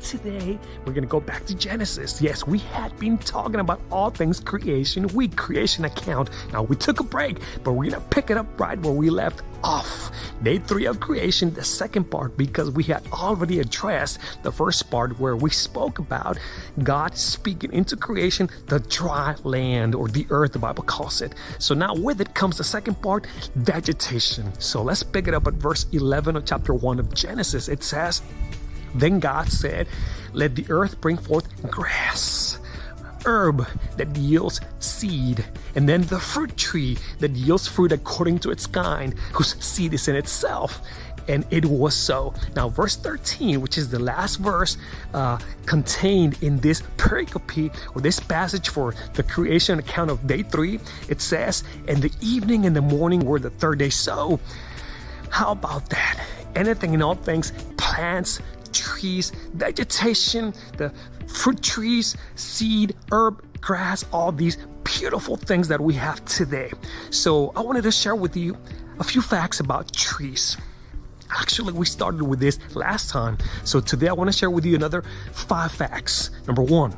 today we're going to go back to Genesis. Yes, we had been talking about all things creation week, creation account. Now we took a break, but we're going to pick it up right where we left off. Day 3 of creation, the second part, because we had already addressed the first part where we spoke about God speaking into creation, the dry land or the earth, the Bible calls it. So now with it comes the second part, vegetation. So let's pick it up at verse 11 of chapter 1 of Genesis. It says, "Then God said, let the earth bring forth grass, herb that yields seed, and then the fruit tree that yields fruit according to its kind, whose seed is in itself. And it was so." Now, verse 13, which is the last verse contained in this pericope or this passage for the creation account of day 3, it says, "And the evening and the morning were the third day." So, how about that? Anything and all things, plants, trees, vegetation, the fruit trees, seed, herb, grass, all these beautiful things that we have today. So I wanted to share with you a few facts about trees. Actually, we started with this last time. So today I want to share with you another 5 facts. Number 1,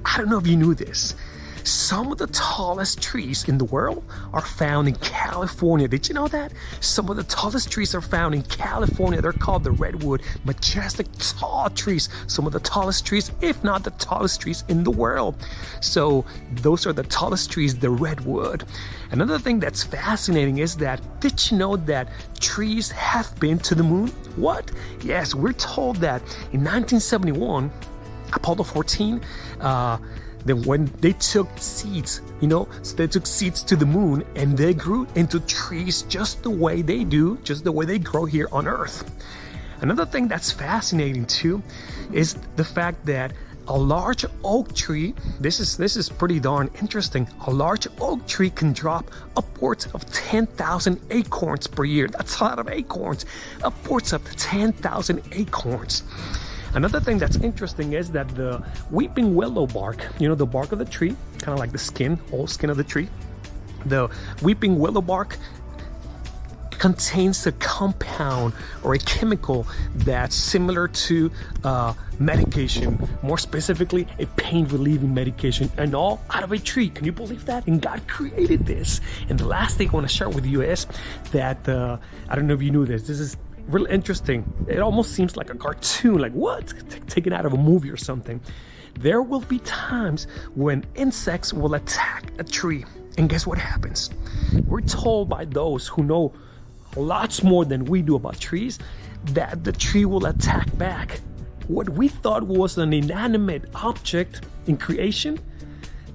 I don't know if you knew this. Some of the tallest trees in the world are found in California. Did you know that? Some of the tallest trees are found in California. They're called the redwood, majestic, tall trees. Some of the tallest trees, if not the tallest trees in the world. So those are the tallest trees, the redwood. Another thing that's fascinating is that, did you know that trees have been to the moon? What? Yes, we're told that in 1971, Apollo 14, then when they took seeds, so they took seeds to the moon and they grew into trees just the way they do, just the way they grow here on Earth. Another thing that's fascinating too is the fact that a large oak tree, this is pretty darn interesting. A large oak tree can drop upwards of 10,000 acorns per year. That's a lot of acorns, upwards of 10,000 acorns. Another thing that's interesting is that the weeping willow bark, the bark of the tree, kind of like the skin, old skin of the tree, the weeping willow bark contains a compound or a chemical that's similar to medication, more specifically a pain relieving medication, and all out of a tree. Can you believe that? And God created this. And the last thing I want to share with you is that I don't know if you knew this. This is really interesting. It almost seems like a cartoon, like what? Taken out of a movie or something. There will be times when insects will attack a tree. And guess what happens? We're told by those who know lots more than we do about trees that the tree will attack back. What we thought was an inanimate object in creation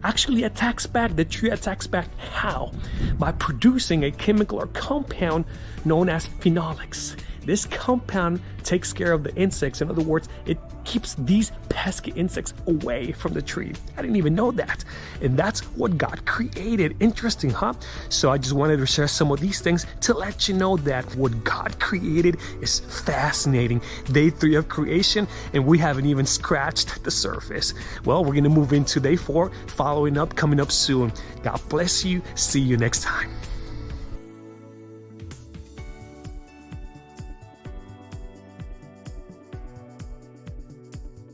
actually attacks back. The tree attacks back. How? By producing a chemical or compound known as phenolics. This compound takes care of the insects. In other words, it keeps these pesky insects away from the tree. I didn't even know that. And that's what God created. Interesting, huh? So I just wanted to share some of these things to let you know that what God created is fascinating. Day 3 of creation, and we haven't even scratched the surface. Well, we're going to move into day 4, following up, coming up soon. God bless you. See you next time.